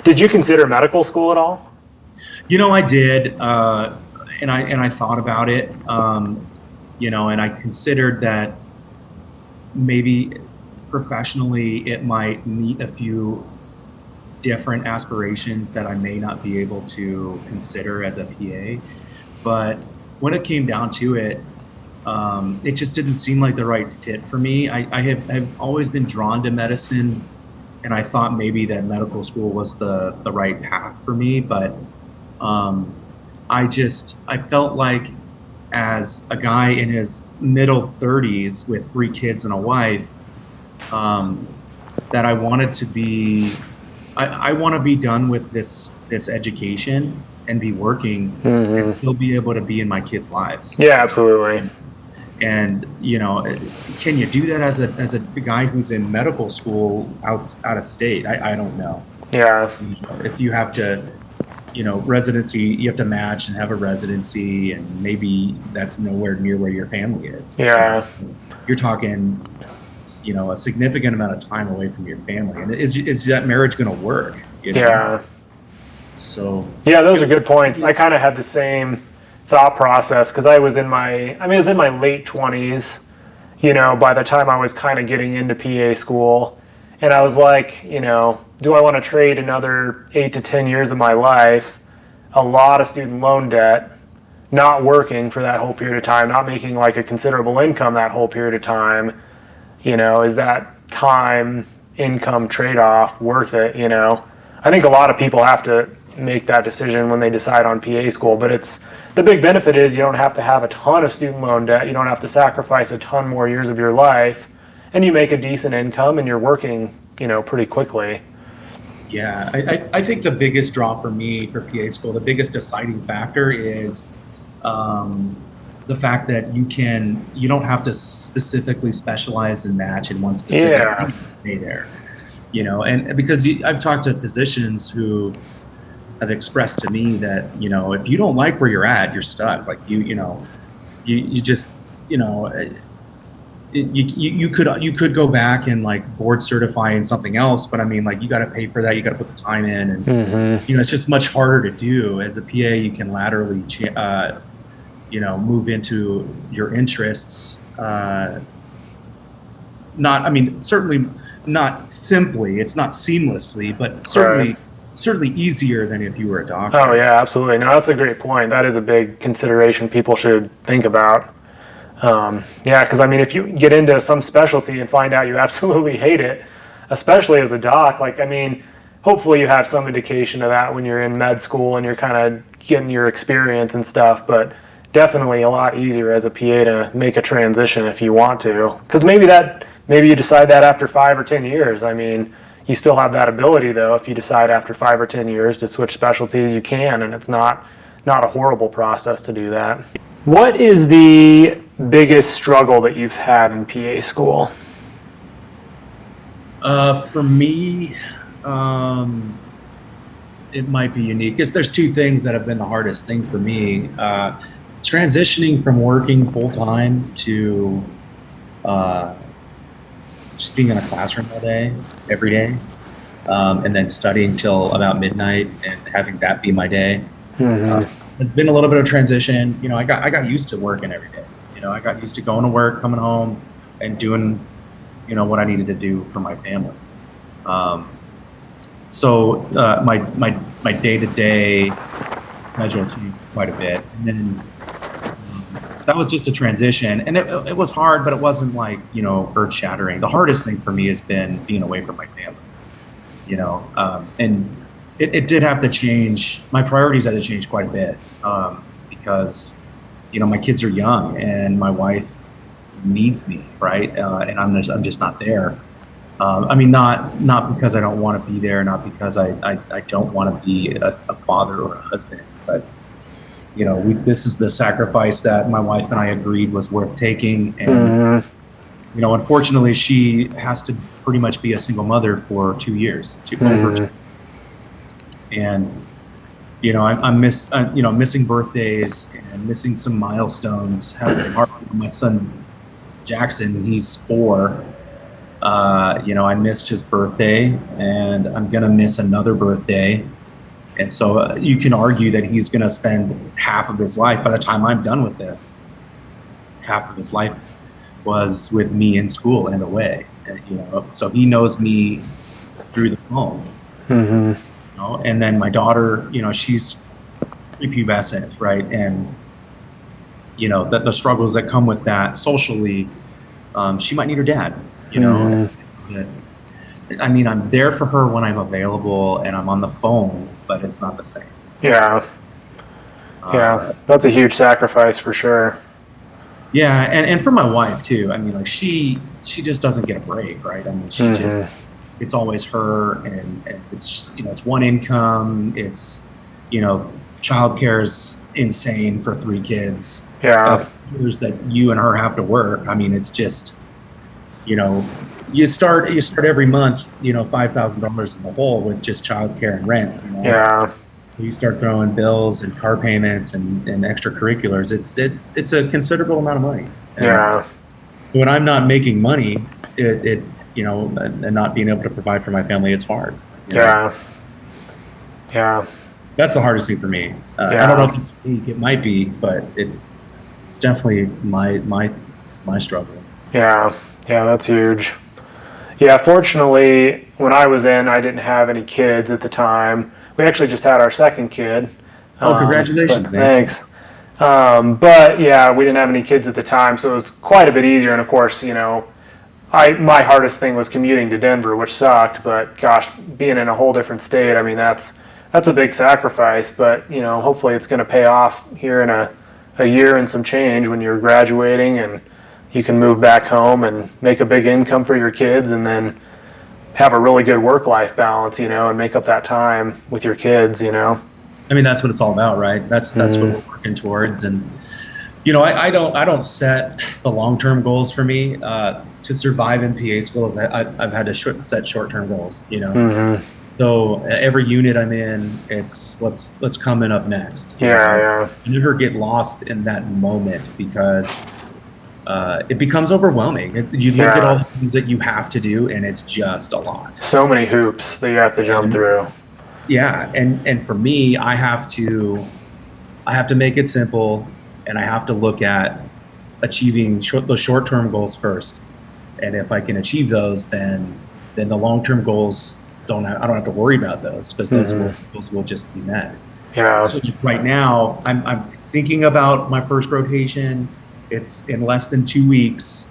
Did you consider medical school at all? I did, and I thought about it, and I considered that maybe professionally it might meet a few different aspirations that I may not be able to consider as a PA. But when it came down to it, it just didn't seem like the right fit for me. I've always been drawn to medicine, and I thought maybe that medical school was the right path for me. But I felt like, as a guy in his middle 30s with 3 kids and a wife, that I wanted to be, I want to be done with this education and be working and still be able to be in my kids' lives. Yeah, absolutely. And can you do that as a guy who's in medical school out of state? I don't know. Yeah. If you have to, residency, you have to match and have a residency, and maybe that's nowhere near where your family is. Yeah. You're talking, a significant amount of time away from your family, and is that marriage going to work? Yeah. So. Yeah, those are good points. I kind of had the same thought process because I was in my late 20s, by the time I was kind of getting into PA school. And I was like, do I want to trade another 8 to 10 years of my life, a lot of student loan debt, not working for that whole period of time, not making like a considerable income that whole period of time? Is that time income trade-off worth it? I think a lot of people have to make that decision when they decide on PA school, but the big benefit is you don't have to have a ton of student loan debt, you don't have to sacrifice a ton more years of your life, and you make a decent income and you're working, pretty quickly. Yeah, I think the biggest draw for me for PA school, the biggest deciding factor is the fact that you don't have to specifically specialize and match in one specific day there. And because I've talked to physicians who have expressed to me that, if you don't like where you're at, you're stuck. Like you just, you could go back and like board certify in something else, but I mean, like, you got to pay for that. You got to put the time in, and it's just much harder to do. As a PA, you can laterally, move into your interests. Certainly not simply. It's not seamlessly, but certainly easier than if you were a doctor. Oh yeah, absolutely. No, that's a great point. That is a big consideration people should think about. Because if you get into some specialty and find out you absolutely hate it, especially as a doc, hopefully you have some indication of that when you're in med school and you're kind of getting your experience and stuff, but definitely a lot easier as a PA to make a transition if you want to. Because maybe you decide that after 5 or 10 years. You still have that ability, though. If you decide after 5 or 10 years to switch specialties, you can, and it's not a horrible process to do that. What is the biggest struggle that you've had in PA school? For me, it might be unique because there's 2 things that have been the hardest thing for me. Transitioning from working full-time to just being in a classroom all day, every day, and then studying till about midnight and having that be my day. It's been a little bit of transition. I got used to working every day. I got used to going to work, coming home, and doing, what I needed to do for my family. So my day-to-day schedule changed quite a bit, and then that was just a transition, and it was hard, but it wasn't like earth-shattering. The hardest thing for me has been being away from my family. And it did have to change. My priorities had to change quite a bit because my kids are young and my wife needs me, right? And I'm just not there. Not because I don't want to be there, not because I don't want to be a father or a husband, but this is the sacrifice that my wife and I agreed was worth taking. And unfortunately, she has to pretty much be a single mother for 2 years, over 2. And I'm missing birthdays and missing some milestones. Has been hard. My son Jackson, he's 4. I missed his birthday, and I'm going to miss another birthday. And so you can argue that he's going to spend half of his life, by the time I'm done with this, half of his life was with me in school and away. And, so he knows me through the phone. And then my daughter, she's prepubescent, right? And, the struggles that come with that socially, she might need her dad, I mean, I'm there for her when I'm available and I'm on the phone, but it's not the same. Yeah. That's a huge sacrifice for sure. Yeah. And for my wife too. I mean, like she just doesn't get a break, right? I mean, she just, it's always her, and it's, it's one income. It's, childcare is insane for 3 kids. Yeah. Years that you and her have to work. I mean, it's just, you start every month, $5,000 in the hole with just childcare and rent. Yeah. You start throwing bills and car payments and extracurriculars. It's a considerable amount of money. And when I'm not making money, and not being able to provide for my family, it's hard. Yeah. That's the hardest thing for me. I don't know if it might be, but it's definitely my struggle. Yeah, that's huge. Yeah, fortunately, when I was in, I didn't have any kids at the time. We actually just had our second kid. Oh, congratulations, man. Thanks. But yeah, we didn't have any kids at the time, so it was quite a bit easier. And of course, my hardest thing was commuting to Denver, which sucked. But gosh, being in a whole different state, I mean, that's a big sacrifice. But hopefully, it's going to pay off here in a year and some change when you're graduating, and you can move back home and make a big income for your kids, and then have a really good work-life balance, and make up that time with your kids, I mean, that's what it's all about, right? That's what we're working towards. And, I don't set the long-term goals for me. To survive in PA schools, I've had to set short-term goals, So every unit I'm in, it's what's coming up next. Yeah. You never get lost in that moment, because it becomes overwhelming. You look at all the things that you have to do, and it's just a lot. So many hoops that you have to jump through. Yeah, and for me, I have to make it simple, and I have to look at achieving those short-term goals first. And if I can achieve those, then the long-term goals I don't have to worry about those, because those will just be met. Yeah. So right now, I'm thinking about my first rotation. It's in less than 2 weeks.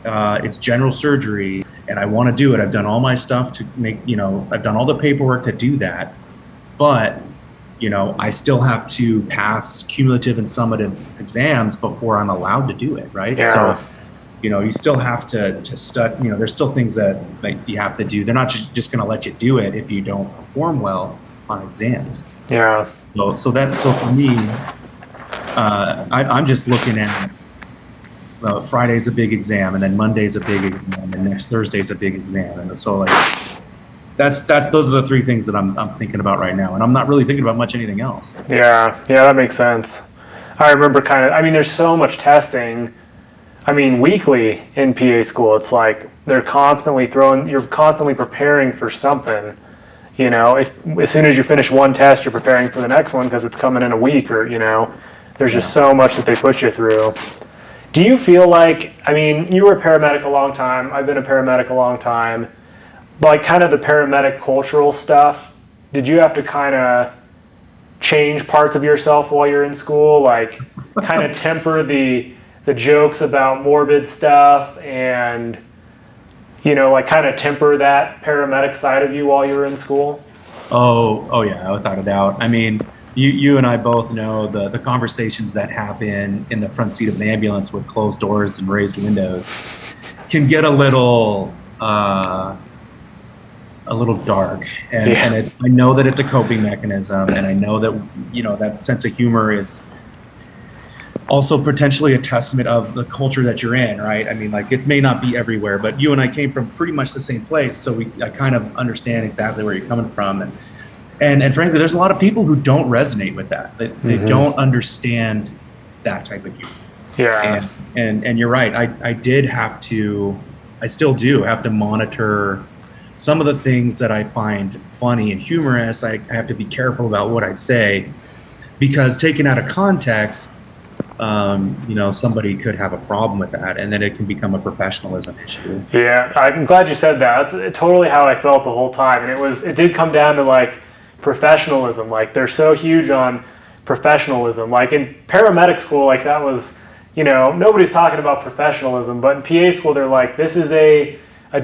It's general surgery, and I want to do it. I've done all my stuff to make, I've done all the paperwork to do that. But, I still have to pass cumulative and summative exams before I'm allowed to do it, right? Yeah. So, you still have to study. There's still things that you have to do. They're not just going to let you do it if you don't perform well on exams. Yeah. So for me, I'm just looking at, Friday's a big exam, and then Monday's a big exam, and next Thursday's a big exam, and so those are the 3 things that I'm thinking about right now, and I'm not really thinking about much anything else. Yeah, that makes sense. I remember there's so much testing. I mean, weekly in PA school, it's like you're constantly preparing for something. As soon as you finish one test, you're preparing for the next one because it's coming in a week, or there's just so much that they put you through. Do you feel like, you were a paramedic a long time, I've been a paramedic a long time, but kind of the paramedic cultural stuff, did you have to kind of change parts of yourself while you're in school? Like, kind of temper the jokes about morbid stuff and, kind of temper that paramedic side of you while you were in school? Oh yeah, without a doubt. I mean, you and I both know the conversations that happen in the front seat of an ambulance with closed doors and raised windows can get a little dark, and I know that it's a coping mechanism, and I know that that sense of humor is also potentially a testament of the culture that you're in, right? I mean, like, it may not be everywhere, but you and I came from pretty much the same place, so I kind of understand exactly where you're coming from, and frankly, there's a lot of people who don't resonate with that. They don't understand that type of humor. Yeah. And you're right. I did have to I still do have to monitor some of the things that I find funny and humorous. I have to be careful about what I say, because taken out of context, somebody could have a problem with that, and then it can become a professionalism issue. Yeah, I'm glad you said that. That's totally how I felt the whole time, and it did come down to like professionalism. Like they're so huge on professionalism. Like in paramedic school, like that was, nobody's talking about professionalism, but in PA school, they're like, this is a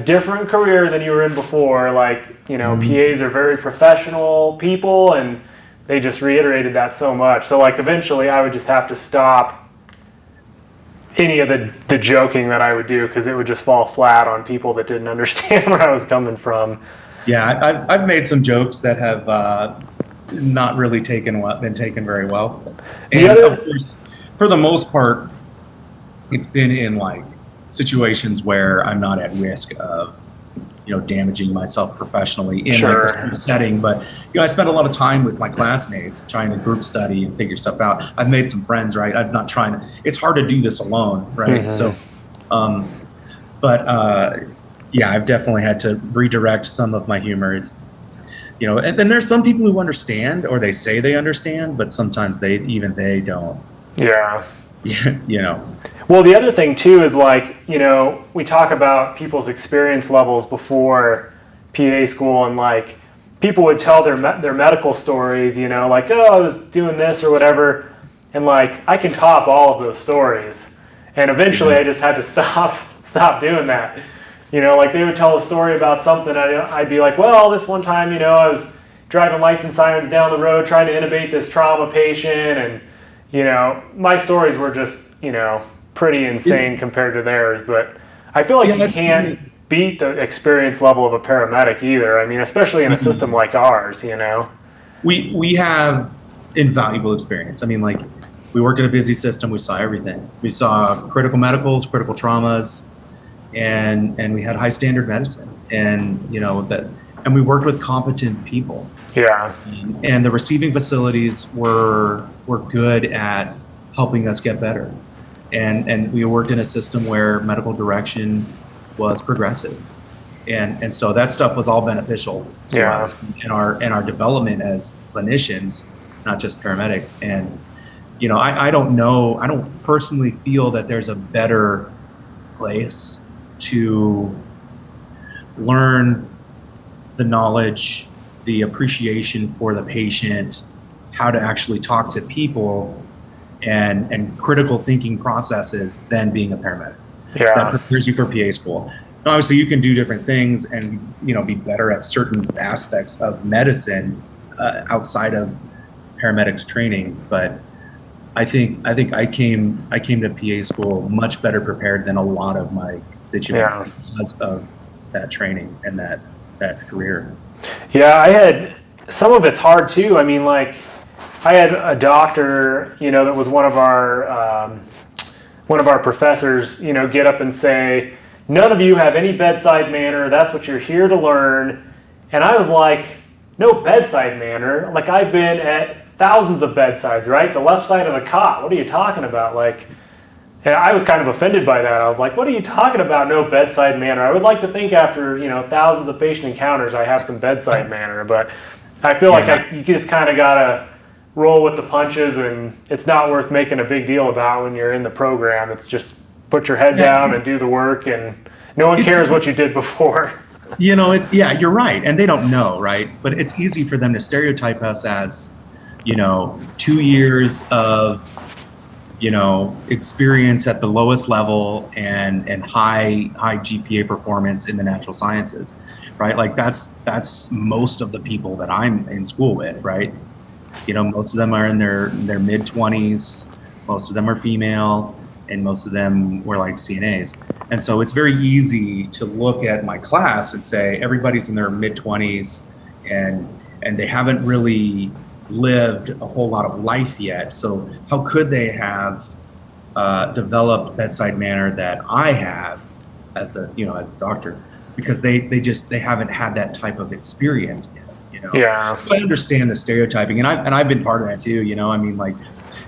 different career than you were in before. Like, PAs are very professional people, and they just reiterated that so much. So like eventually I would just have to stop any of the joking that I would do, because it would just fall flat on people that didn't understand where I was coming from. Yeah, I've made some jokes that have not really been taken very well. And of course, for the most part, it's been in like situations where I'm not at risk of damaging myself professionally in like this setting. But I spent a lot of time with my classmates trying to group study and figure stuff out. I've made some friends, right? I'm not trying to. It's hard to do this alone, right? So, I've definitely had to redirect some of my humor. It's and then there's some people who understand, or they say they understand, but sometimes they don't. Yeah. Well, the other thing too is like, we talk about people's experience levels before PA school, and like people would tell their medical stories, like, oh, I was doing this or whatever, and like I can top all of those stories, and eventually I just had to stop doing that. Like they would tell a story about something, I'd be like, well, this one time, I was driving lights and sirens down the road trying to intubate this trauma patient, and my stories were just, pretty insane compared to theirs. But I feel like you can't beat the experience level of a paramedic either. I mean, especially in a system like ours, We have invaluable experience. I mean, like, we worked in a busy system. We saw everything. We saw critical medicals, critical traumas, and we had high standard medicine. And, and we worked with competent people. Yeah. And the receiving facilities were good at helping us get better. And we worked in a system where medical direction was progressive. And so that stuff was all beneficial to us in our development as clinicians, not just paramedics. And, I don't personally feel that there's a better place to learn the knowledge, the appreciation for the patient, how to actually talk to people, and critical thinking processes than being a paramedic. Yeah. That prepares you for PA school. Now, obviously, you can do different things and be better at certain aspects of medicine outside of paramedics training. But I think I came to PA school much better prepared than a lot of my constituents because of that training and that career. Yeah, I had some of it's hard too. I mean, like, I had a doctor, that was one of our professors, get up and say, none of you have any bedside manner. That's what you're here to learn. And I was like, no bedside manner. Like, I've been at thousands of bedsides, right? The left side of the cot. What are you talking about? Like, and I was kind of offended by that. I was like, what are you talking about? No bedside manner. I would like to think after, thousands of patient encounters, I have some bedside manner, but I feel like you just kind of got to roll with the punches, and it's not worth making a big deal about when you're in the program. It's just put your head down and do the work, and no one cares what you did before. You're right. And they don't know, right? But it's easy for them to stereotype us as, 2 years of, experience at the lowest level and high GPA performance in the natural sciences, right? Like that's most of the people that I'm in school with, right? Most of them are in their mid-20s, most of them are female, and most of them were like CNAs. And so it's very easy to look at my class and say everybody's in their mid-20s and they haven't really lived a whole lot of life yet. So how could they have developed bedside manner that I have as the doctor? Because they haven't had that type of experience yet. Yeah. I understand the stereotyping, and I've been part of that too. I mean, like,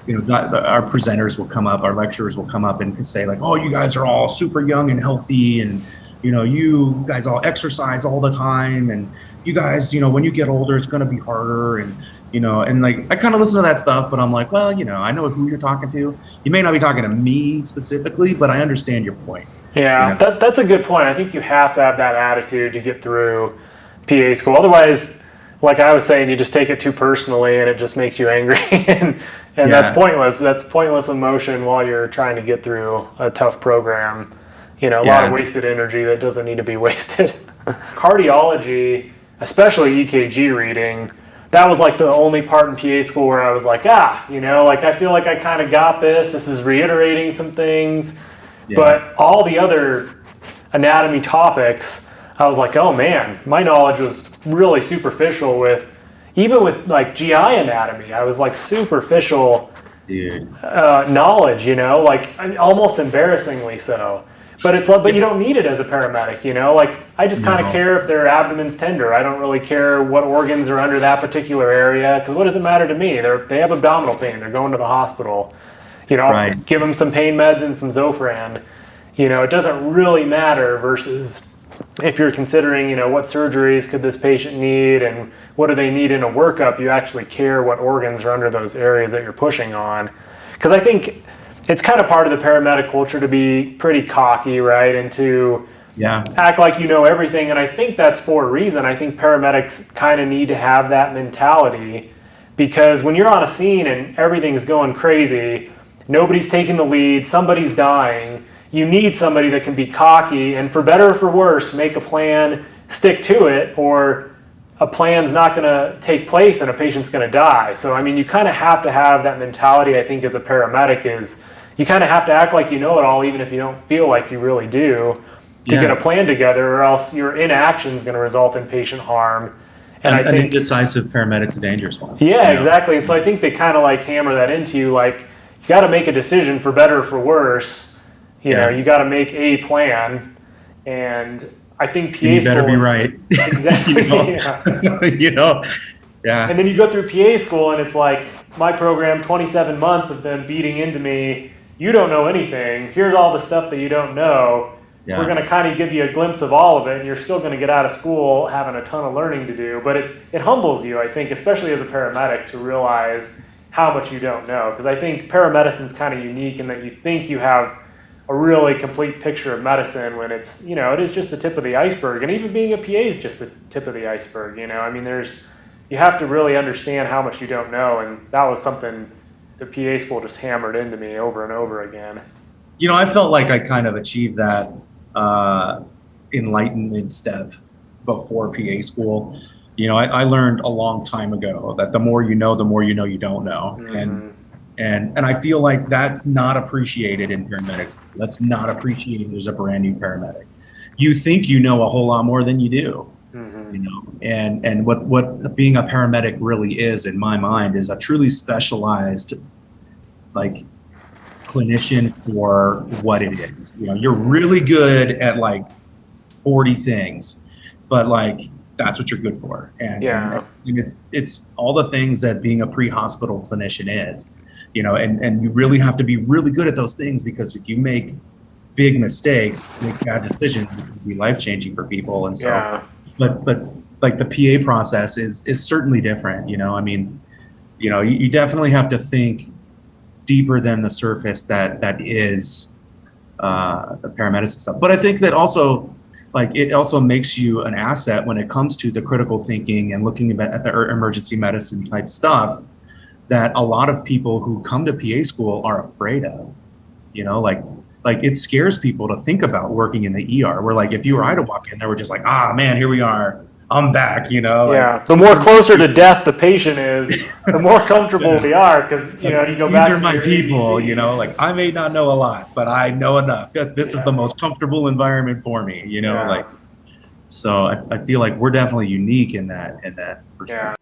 our presenters will come up, our lecturers will come up and say like, "Oh, you guys are all super young and healthy, and you guys all exercise all the time, and you guys, when you get older, it's going to be harder. And like, I kind of listen to that stuff, but I'm like, well, I know who you're talking to. You may not be talking to me specifically, but I understand your point. Yeah, that's a good point. I think you have to have that attitude to get through PA school. Otherwise, like I was saying, you just take it too personally and it just makes you angry. and that's pointless. That's pointless emotion while you're trying to get through a tough program. A lot of wasted energy that doesn't need to be wasted. Cardiology, especially EKG reading, that was like the only part in PA school where I was like, like I feel like I kind of got this. This is reiterating some things. Yeah. But all the other anatomy topics, I was like, oh man, my knowledge was really superficial even with like GI anatomy. I was like superficial knowledge, like almost embarrassingly so. But it's like, but you don't need it as a paramedic, like I just kind of care if their abdomen's tender. I don't really care what organs are under that particular area, because what does it matter to me? They have abdominal pain. They're going to the hospital. Give them some pain meds and some Zofran. It doesn't really matter versus if you're considering, what surgeries could this patient need and what do they need in a workup, you actually care what organs are under those areas that you're pushing on. Because I think it's kind of part of the paramedic culture to be pretty cocky, right? And to act like you know everything. And I think that's for a reason. I think paramedics kind of need to have that mentality, because when you're on a scene and everything's going crazy, nobody's taking the lead, somebody's dying, you need somebody that can be cocky and, for better or for worse, make a plan, stick to it, or a plan's not going to take place and a patient's going to die. So, you kind of have to have that mentality, I think, as a paramedic, is you kind of have to act like you know it all, even if you don't feel like you really do, to get a plan together, or else your inaction is going to result in patient harm. And I think indecisive paramedic's a dangerous one. Yeah, exactly. And so I think they kind of like hammer that into you, like, you got to make a decision for better or for worse. You got to make a plan. And I think PA you better be right. Exactly. Yeah. And then you go through PA school and it's like, my program, 27 months of them beating into me. You don't know anything. Here's all the stuff that you don't know. Yeah. We're going to kind of give you a glimpse of all of it, and you're still going to get out of school having a ton of learning to do. But it humbles you, I think, especially as a paramedic, to realize how much you don't know. Because I think paramedicine's kind of unique in that you think you have a really complete picture of medicine when it's, it is just the tip of the iceberg. And even being a PA is just the tip of the iceberg, you have to really understand how much you don't know. And that was something the PA school just hammered into me over and over again. I felt like I kind of achieved that enlightenment step before PA school. I learned a long time ago that the more you know you don't know. Mm-hmm. And I feel like that's not appreciated in paramedics. That's not appreciated as a brand new paramedic. You think you know a whole lot more than you do. Mm-hmm. And what being a paramedic really is, in my mind, is a truly specialized, like, clinician for what it is. You're really good at like 40 things, but like that's what you're good for. And it's all the things that being a pre-hospital clinician is. And you really have to be really good at those things, because if you make big mistakes, make bad decisions, it can be life-changing for people. And so, but like the PA process is certainly different. You definitely have to think deeper than the surface that is the paramedicine stuff. But I think that also, like, it also makes you an asset when it comes to the critical thinking and looking at the emergency medicine type stuff that a lot of people who come to PA school are afraid of. Like it scares people to think about working in the ER. Where, like, if you or I to walk in there, we're just like, man, here we are. I'm back, Yeah. The more closer to death the patient is, the more comfortable we are, because, you go back to these are my people, like, I may not know a lot, but I know enough. This is the most comfortable environment for me, like, so I feel like we're definitely unique in that perspective.